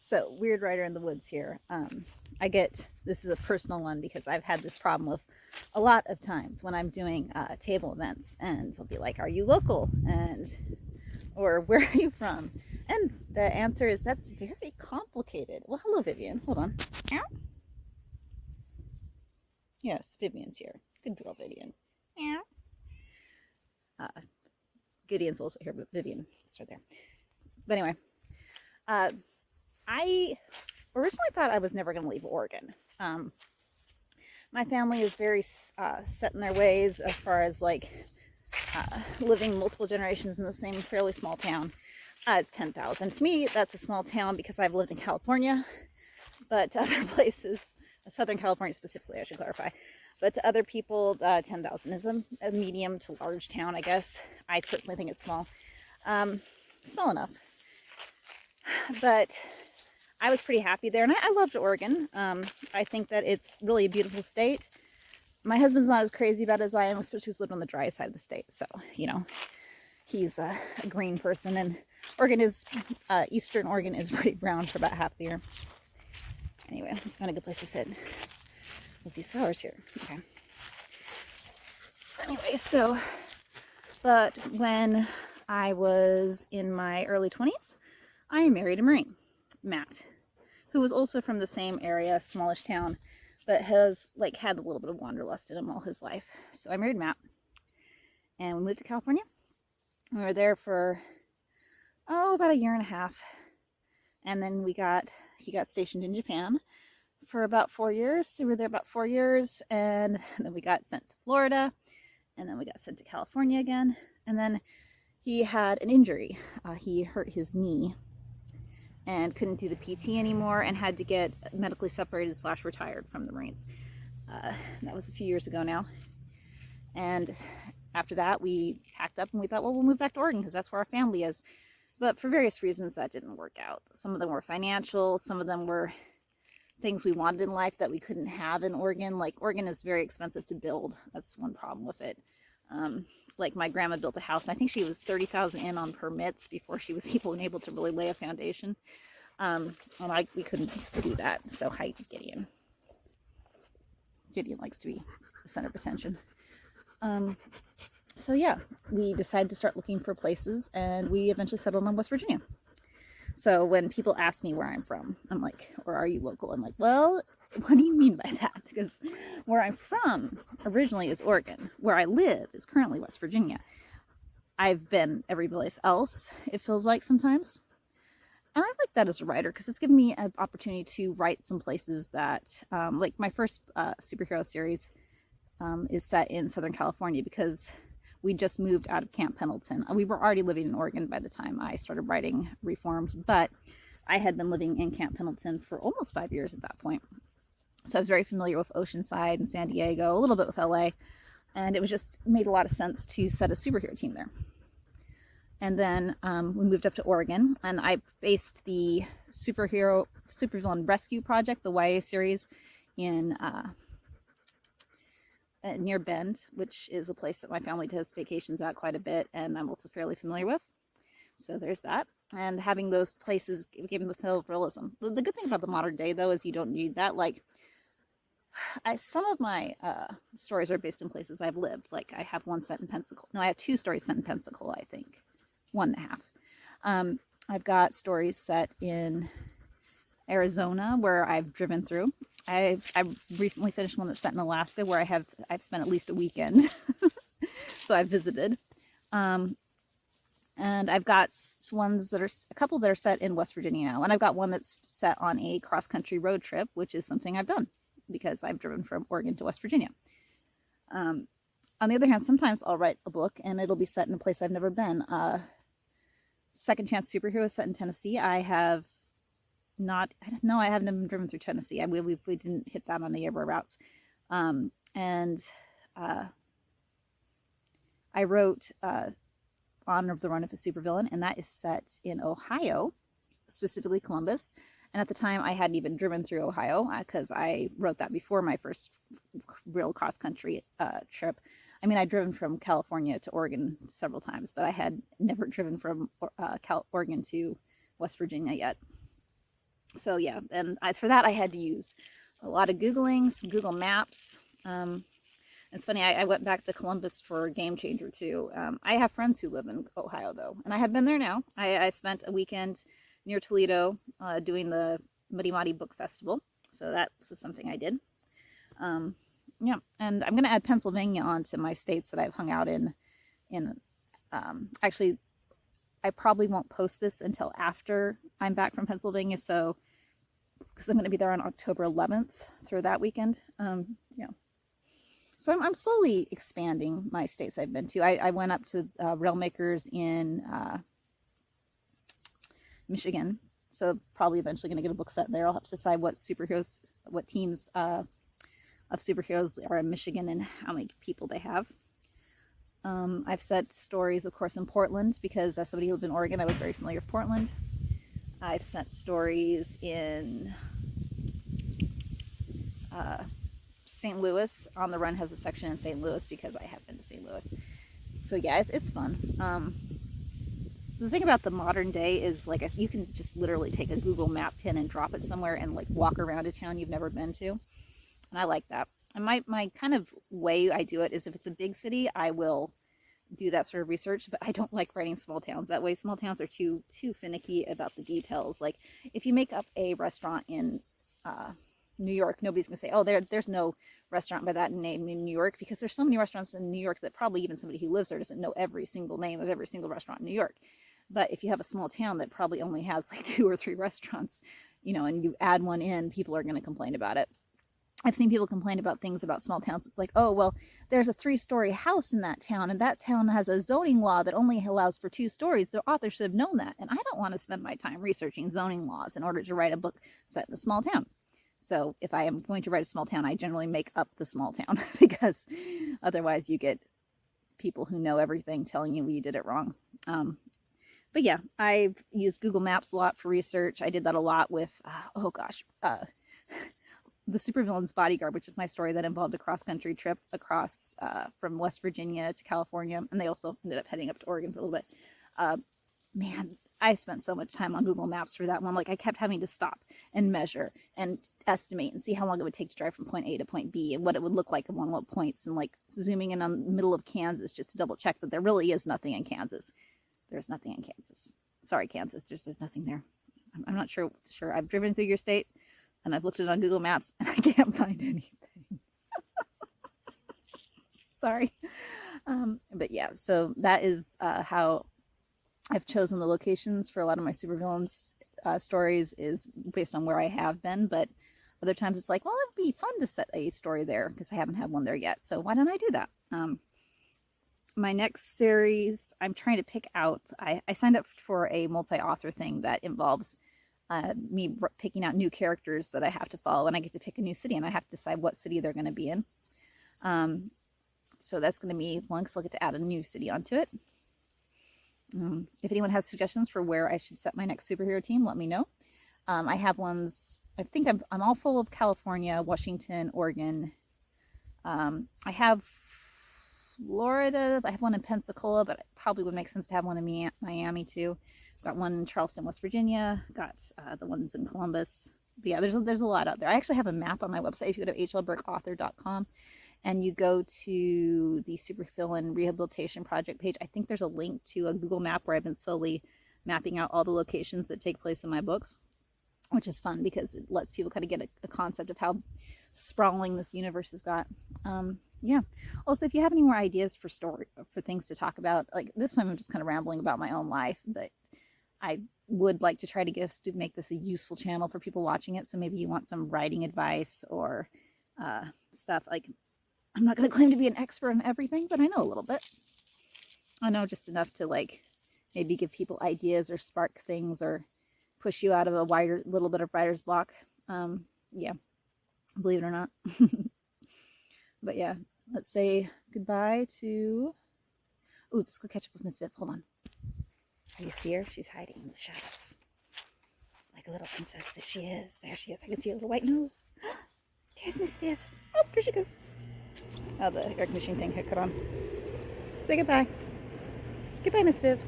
So, weird writer in the woods here. This is a personal one because I've had this problem with a lot of times when I'm doing table events, and I'll be like, "Are you local?" or "Where are you from?" And the answer is that's very complicated. Well, hello, Vivian. Hold on. Ow. Yes, Vivian's here. Good girl, Vivian. Ow. Gideon's also here, but Vivian is right there. But anyway, I originally thought I was never going to leave Oregon. My family is very set in their ways as far as like living multiple generations in the same fairly small town. It's 10,000. To me, that's a small town because I've lived in California, but to other places, Southern California specifically, I should clarify. But to other people, 10,000 is a medium to large town, I guess. I personally think it's small. Small enough. But I was pretty happy there, and I loved Oregon. I think that it's really a beautiful state. My husband's not as crazy about it as I am, especially he's lived on the dry side of the state. So, he's a green person, and Eastern Oregon is pretty brown for about half the year. Anyway, let's find a good place to sit with these flowers here. Okay. Anyway, but when I was in my early 20s, I married a Marine, Matt, who was also from the same area, smallish town, but has had a little bit of wanderlust in him all his life. So I married Matt, and we moved to California. We were there for about a year and a half, and then he got stationed in Japan for about 4 years. So we were there about 4 years, and then we got sent to Florida, and then we got sent to California again, and then he had an injury. He hurt his knee and couldn't do the PT anymore and had to get medically separated / retired from the Marines. That was a few years ago now. And after that, we packed up and we thought, well, we'll move back to Oregon because that's where our family is. But for various reasons, that didn't work out. Some of them were financial. Some of them were things we wanted in life that we couldn't have in Oregon. Like, Oregon is very expensive to build. That's one problem with it. Like, my grandma built a house, and I think she was $30,000 in on permits before she was even able to really lay a foundation. And we couldn't do that. So, hi, Gideon. Gideon likes to be the center of attention. So yeah, we decided to start looking for places, and we eventually settled on West Virginia. So when people ask me where I'm from, I'm like, or are you local? I'm like, well, what do you mean by that? Because where I'm from originally is Oregon. Where I live is currently West Virginia. I've been every place else, it feels like sometimes. And I like that as a writer because it's given me an opportunity to write some places that, like my first superhero series is set in Southern California because we just moved out of Camp Pendleton. We were already living in Oregon by the time I started writing Reformed, but I had been living in Camp Pendleton for almost 5 years at that point. So I was very familiar with Oceanside and San Diego, a little bit with LA, and it was just made a lot of sense to set a superhero team there. And then we moved up to Oregon, and I based the Supervillain Rescue Project, the YA series, in near Bend, which is a place that my family does vacations at quite a bit, and I'm also fairly familiar with. So there's that. And having those places gave them the feel of realism. The good thing about the modern day, though, is you don't need that. Like, some of my stories are based in places I've lived. Like, I have one set in Pensacola. No, I have 2 stories set in Pensacola, I think. 1.5. I've got stories set in Arizona, where I've driven through. I've recently finished one that's set in Alaska, where I've spent at least a weekend. So I've visited. And I've got a couple that are set in West Virginia now. And I've got one that's set on a cross-country road trip, which is something I've done because I've driven from Oregon to West Virginia. On the other hand, sometimes I'll write a book and it'll be set in a place I've never been. Second Chance Superhero is set in Tennessee. I haven't even driven through Tennessee. We didn't hit that on the airborne routes. I wrote Honor of the Run of a Supervillain, and that is set in Ohio, specifically Columbus. And at the time, I hadn't even driven through Ohio because I wrote that before my first real cross-country trip. I mean, I'd driven from California to Oregon several times, but I had never driven from Oregon to West Virginia yet. So yeah, and for that I had to use a lot of Googling, some Google Maps. It's funny, I went back to Columbus for Game Changer too. I have friends who live in Ohio though, and I have been there now. I spent a weekend near Toledo doing the Muddy Muddy Book Festival. So that was something I did. Yeah, and I'm going to add Pennsylvania onto my states that I've hung out in. Actually, I probably won't post this until after I'm back from Pennsylvania, so because I'm going to be there on October 11th through that weekend. Yeah. So I'm slowly expanding my states I've been to. I went up to Rail Makers in Michigan, so probably eventually going to get a book set there. I'll have to decide what teams of superheroes are in Michigan and how many people they have. I've set stories, of course, in Portland because as somebody who lived in Oregon, I was very familiar with Portland. I've set stories in St. Louis. On the Run has a section in St. Louis because I have been to St. Louis. So yeah, it's fun. The thing about the modern day is like you can just literally take a Google map pin and drop it somewhere and like walk around a town you've never been to. And I like that. And my kind of way I do it is if it's a big city, I will do that sort of research, but I don't like writing small towns that way. Small towns are too finicky about the details. Like if you make up a restaurant in New York, nobody's gonna say, oh, there's no restaurant by that name in New York, because there's so many restaurants in New York that probably even somebody who lives there doesn't know every single name of every single restaurant in New York. But if you have a small town that probably only has like 2 or 3 restaurants, and you add one in, people are going to complain about it. I've seen people complain about things about small towns. It's like, oh, well, there's a 3-story house in that town, and that town has a zoning law that only allows for 2 stories. The author should have known that. And I don't want to spend my time researching zoning laws in order to write a book set in a small town. So if I am going to write a small town, I generally make up the small town because otherwise you get people who know everything telling you did it wrong. But yeah, I've used Google Maps a lot for research. I did that a lot with, The Supervillain's Bodyguard, which is my story that involved a cross-country trip across from West Virginia to California. And they also ended up heading up to Oregon for a little bit. Man, I spent so much time on Google Maps for that one. Like I kept having to stop and measure and estimate and see how long it would take to drive from point A to point B and what it would look like on what points, and like zooming in on the middle of Kansas just to double check that there really is nothing in Kansas. There's nothing in Kansas. Sorry, Kansas. There's nothing there. I'm not sure. I've driven through your state and I've looked at it on Google Maps and I can't find anything. Sorry. But yeah, so that is how I've chosen the locations for a lot of my supervillains stories, is based on where I have been. But other times it's like, well, it would be fun to set a story there because I haven't had one there yet. So why don't I do that? My next series, I'm trying to pick out, I signed up for a multi-author thing that involves me picking out new characters that I have to follow, and I get to pick a new city, and I have to decide what city they're going to be in. So that's going to be one, because I'll get to add a new city onto it. If anyone has suggestions for where I should set my next superhero team, let me know. I have ones, I think I'm all full of California, Washington, Oregon. I have Florida. I have one in Pensacola, but it probably would make sense to have one in Miami too. Got one in Charleston, West Virginia. Got the ones in Columbus. But yeah, there's a lot out there. I actually have a map on my website. If you go to hlburkauthor.com and you go to the Supervillain Rehabilitation Project page, I think there's a link to a Google map where I've been slowly mapping out all the locations that take place in my books, which is fun because it lets people kind of get a concept of how sprawling this universe has got. Yeah. Also, if you have any more ideas for things to talk about, like this time I'm just kind of rambling about my own life, but I would like to try to make this a useful channel for people watching it. So maybe you want some writing advice or stuff. Like, I'm not going to claim to be an expert on everything, but I know a little bit. I know just enough to like maybe give people ideas or spark things or push you out of a little bit of writer's block. Yeah, believe it or not. But yeah, let's say goodbye to... Ooh, let's go catch up with Miss Biff. Hold on. You see her? She's hiding in the shadows. Like a little princess that she is. There she is. I can see her little white nose. There's Miss Biff. Oh, there she goes. Oh, the air conditioning thing had cut on. Say goodbye. Goodbye, Miss Viv.